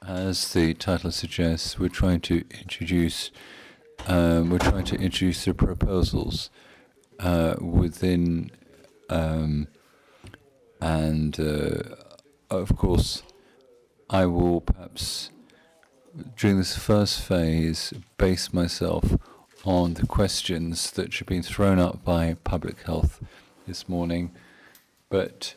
As the title suggests, we're trying to introduce the proposals within, and of course, I will perhaps during this first phase base myself on the questions that have been thrown up by public health this morning, but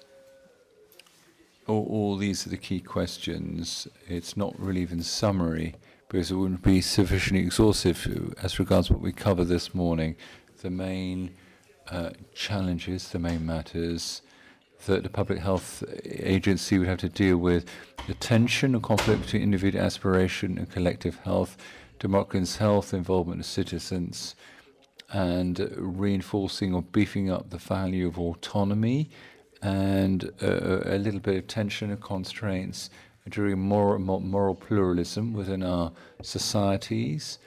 all these are the key questions. It's not really even summary because it wouldn't be sufficiently exhaustive as regards what we cover this morning. The main challenges, the main matters that the public health agency would have to deal with: the tension and conflict between individual aspiration and collective health, democracy's health, involvement of citizens, and reinforcing or beefing up the value of autonomy, and a little bit of tension and constraints during moral pluralism within our societies.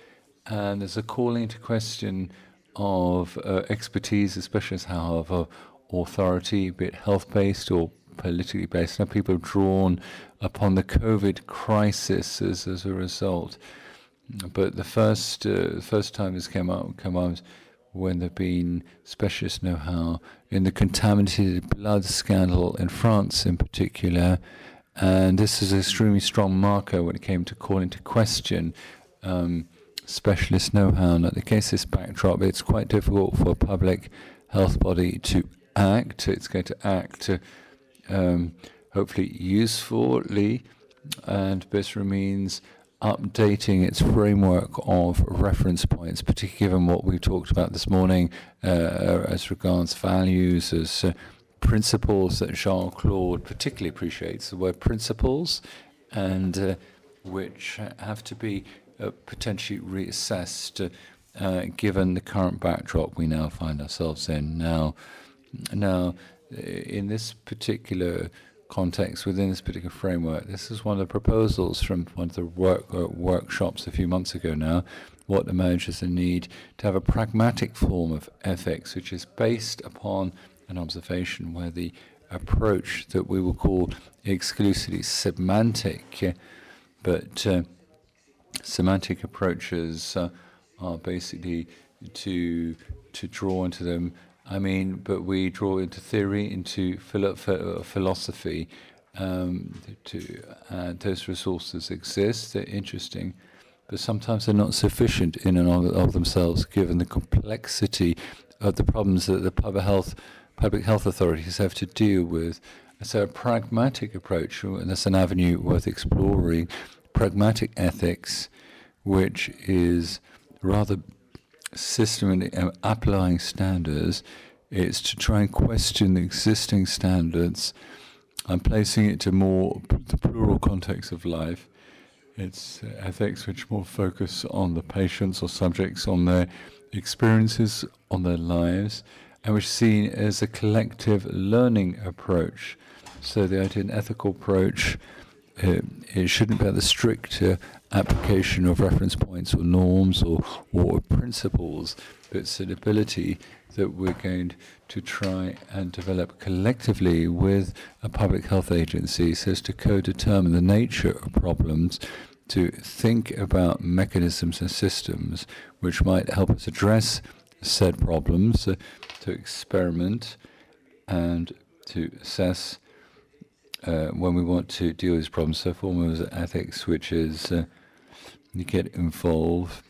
And there's a calling into question of expertise, especially as how authority, be it health-based or politically based. Now people have drawn upon the COVID crisis as a result. But the first time this came out when there have been specialist know-how in the contaminated blood scandal in France in particular. And this is an extremely strong marker when it came to calling into question specialist know-how. And in the case of this backdrop, it's quite difficult for a public health body to act. It's going to act hopefully usefully, and this means updating its framework of reference points, particularly given what we talked about this morning as regards values, as principles that Jean-Claude particularly appreciates, the word principles, and which have to be potentially reassessed given the current backdrop we now find ourselves in. Now, in this particular context, within this particular framework, this is one of the proposals from one of the workshops a few months ago now, what emerges the need to have a pragmatic form of ethics, which is based upon an observation where the approach that we will call exclusively semantic, but semantic approaches are basically to draw into them. But we draw into theory, into philosophy. Those resources exist, they're interesting, but sometimes they're not sufficient in and of themselves, given the complexity of the problems that the public health authorities have to deal with. So a pragmatic approach, and that's an avenue worth exploring, pragmatic ethics, which is rather systematic applying standards. It's to try and question the existing standards and placing it to more the plural context of life. It's ethics which more focus on the patients or subjects, on their experiences, on their lives, and which is seen as a collective learning approach. So the idea of an ethical approach, it shouldn't be about the strict application of reference points or norms or principles, but it's an ability that we're going to try and develop collectively with a public health agency so as to co-determine the nature of problems, to think about mechanisms and systems which might help us address said problems, to experiment and to assess when we want to deal with these problems. So form of ethics which is you get involved,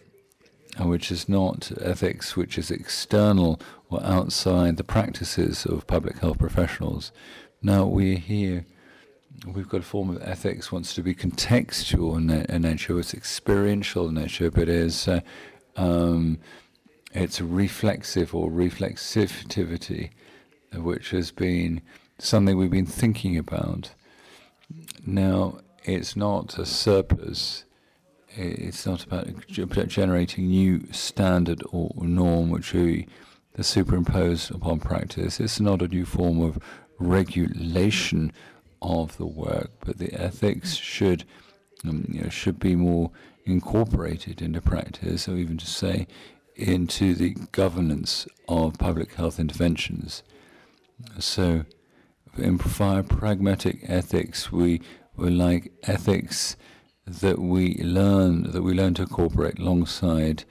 and which is not ethics which is external or outside the practices of public health professionals. Now we're here, we've got a form of ethics wants to be contextual in nature, it's experiential in nature, but it's reflexive or reflexivity, which has been something we've been thinking about. Now, it's not a surplus. It's not about generating new standard or norm which we superimpose upon practice. It's not a new form of regulation of the work, but the ethics should be more incorporated into practice, or even to say into the governance of public health interventions. So, in pragmatic ethics, we like ethics that we learn to incorporate alongside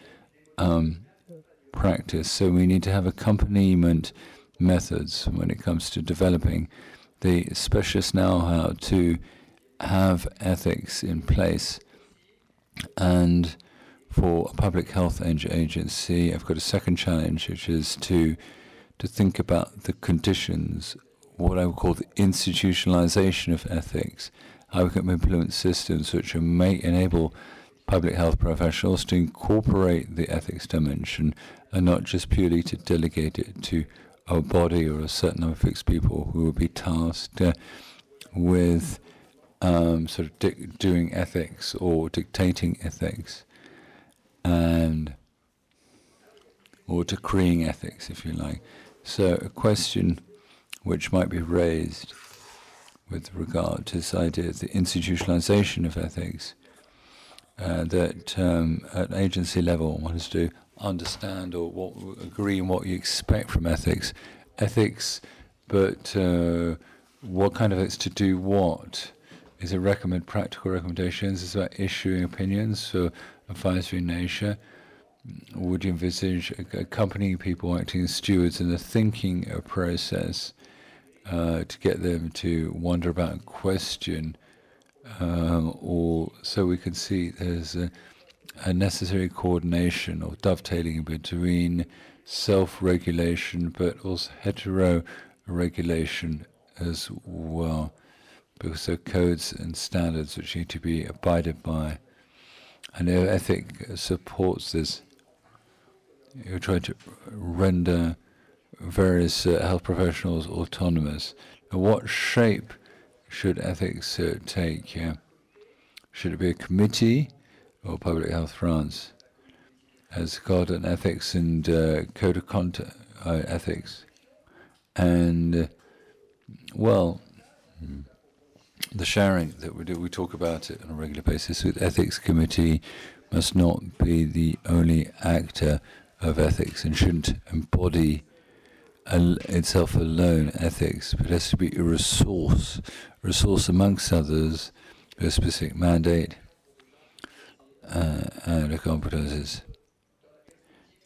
practice. So we need to have accompaniment methods when it comes to developing the specialist know-how to have ethics in place. And for a public health agency, I've got a second challenge, which is to think about the conditions, what I would call the institutionalization of ethics, how we can implement systems which may enable public health professionals to incorporate the ethics dimension and not just purely to delegate it to a body or a certain number of fixed people who will be tasked with sort of doing ethics or dictating ethics and or decreeing ethics, if you like. So a question which might be raised with regard to this idea of the institutionalization of ethics, that at agency level one has to understand or agree on what you expect from ethics. But what kind of ethics to do what? Is it practical recommendations? Is it about issuing opinions for advisory nature? Would you envisage accompanying people acting as stewards in the thinking process to get them to wonder about and question, or so we can see there's a necessary coordination or dovetailing between self-regulation but also hetero-regulation as well, because there are codes and standards which need to be abided by. And ethic supports this. You're trying to render various health professionals autonomous. Now, what shape should ethics take? Should it be a committee, or Public Health France has got an ethics and code of conduct ethics? And well, the sharing that we do, we talk about it on a regular basis with ethics committee, must not be the only actor of ethics and shouldn't embody itself alone ethics, but it has to be a resource amongst others with a specific mandate and competences.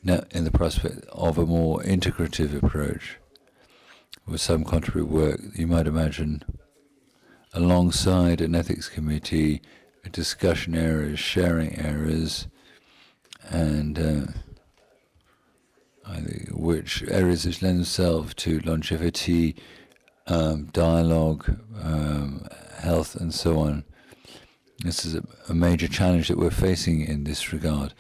Now, in the prospect of a more integrative approach, with some contrary work, you might imagine alongside an ethics committee, discussion areas, sharing areas, and which areas which lend themselves to longevity, dialogue, health, and so on. This is a major challenge that we're facing in this regard.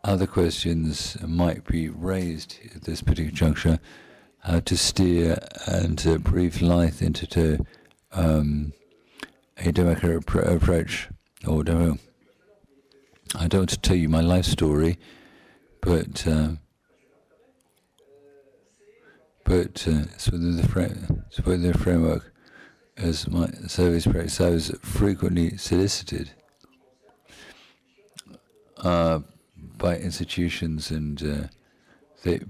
Other questions might be raised at this particular juncture: how to steer and to breathe life into a democratic approach. Or I don't want to tell you my life story, but it's within the framework. As my service practice, I was frequently solicited by institutions, and they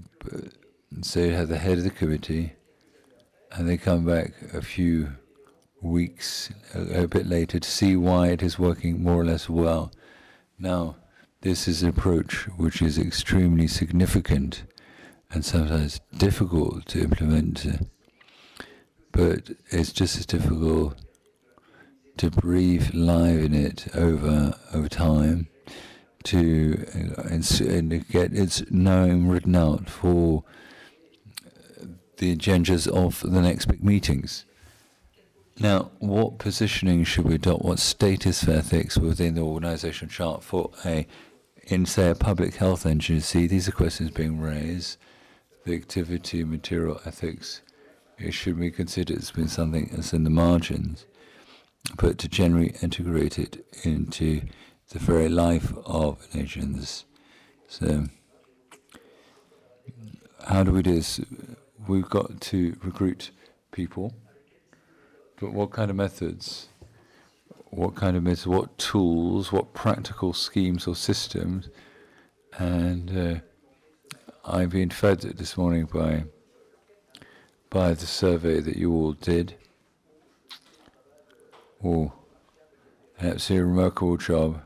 have the head of the committee, and they come back a few weeks, a bit later, to see why it is working more or less well. Now, this is an approach which is extremely significant and sometimes difficult to implement, but it's just as difficult to breathe life in it over time, and get its name written out for the agendas of the next big meetings. Now, what positioning should we adopt? What status for ethics within the organizational chart for in say a public health agency? These are questions being raised. The activity, material ethics, it should be considered as being something that's in the margins, but to generally integrate it into the very life of an agency. So, how do we do this? We've got to recruit people. But what kind of methods? What tools? What practical schemes or systems? And I've been fed this morning by the survey that you all did. an absolutely remarkable job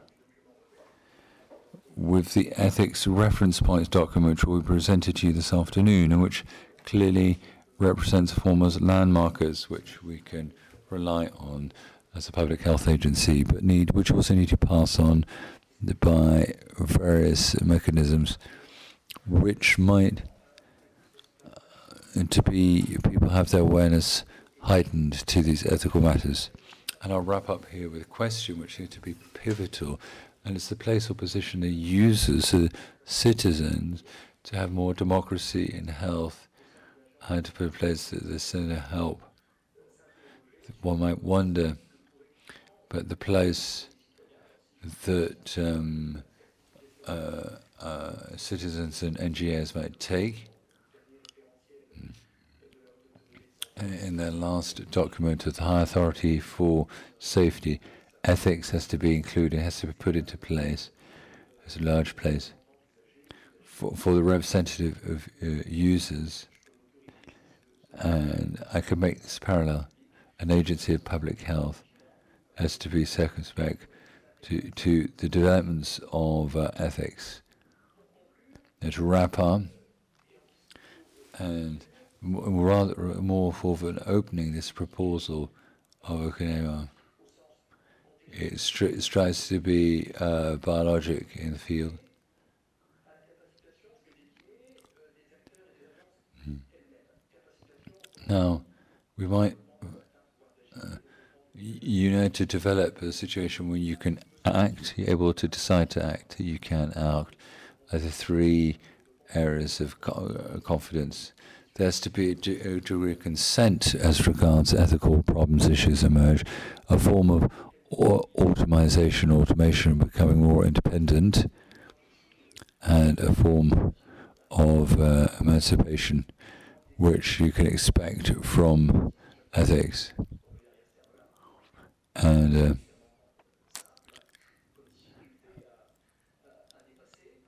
with the ethics reference points document which will be presented to you this afternoon, and which clearly represents form as landmarkers which we can rely on as a public health agency, but which also need to pass on by various mechanisms which might people have their awareness heightened to these ethical matters. And I'll wrap up here with a question which seems to be pivotal, and it's the place or position of users, citizens, to have more democracy in health and to put in place this inner help. One might wonder, but the place that citizens and NGOs might take in their last document of the High Authority for Safety, ethics has to be included, has to be put into place as a large place for the representative of users. And I could make this parallel. An agency of public health has to be circumspect to the developments of ethics. And to wrap up, and rather more for an opening this proposal of a it strives to be biologic in the field. Now, we might to develop a situation where you can act, you're able to decide to act, you can act. Are the three areas of confidence. There has to be a degree of consent as regards ethical problems, issues emerge, a form of automation, becoming more independent, and a form of emancipation which you can expect from ethics.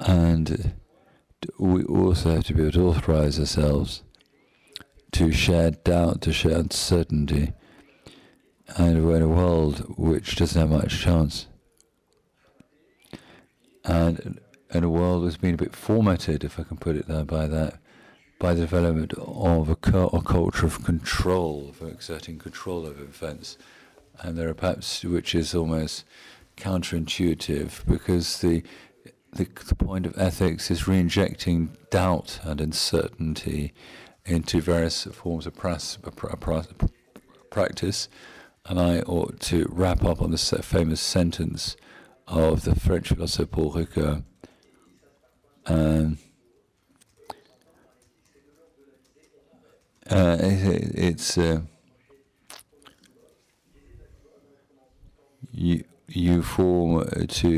And we also have to be able to authorize ourselves to share doubt, to share uncertainty, and we're in a world which doesn't have much chance. And in a world that's been a bit formatted, if I can put it there, by the development of a culture of control, of exerting control over events. And there are perhaps, which is almost counterintuitive, because the point of ethics is re-injecting doubt and uncertainty into various forms of practice. And I ought to wrap up on this famous sentence of the French philosopher Paul Ricoeur.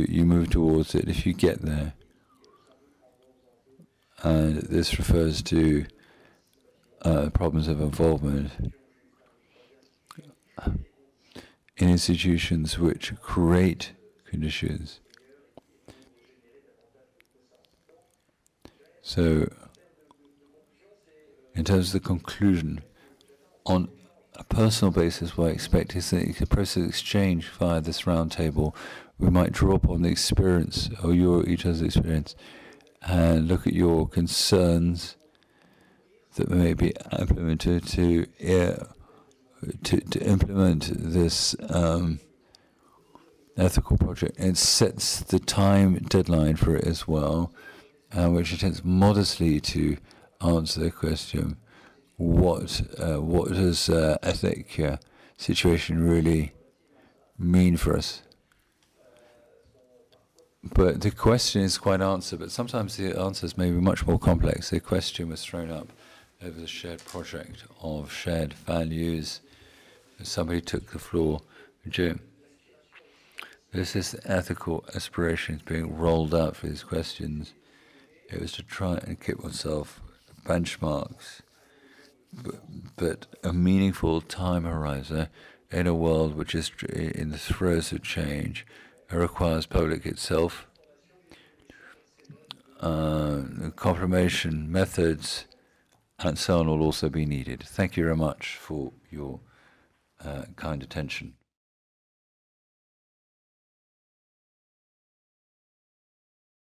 You move towards it if you get there. And this refers to problems of involvement in institutions which create conditions. So, in terms of the conclusion, on a personal basis, what I expect is that the process of exchange via this round table, we might draw upon the experience, or each other's experience, and look at your concerns that may be implemented to implement this ethical project. It sets the time deadline for it as well, which attempts modestly to answer the question: what does ethic situation really mean for us? But the question is quite answered, but sometimes the answers may be much more complex. The question was thrown up over the shared project of shared values. Somebody took the floor. Jim, there's this ethical aspirations being rolled out for these questions. It was to try and keep oneself benchmarks, but a meaningful time horizon in a world which is in the throes of change. It requires public itself, confirmation methods, and so on will also be needed. Thank you very much for your kind attention.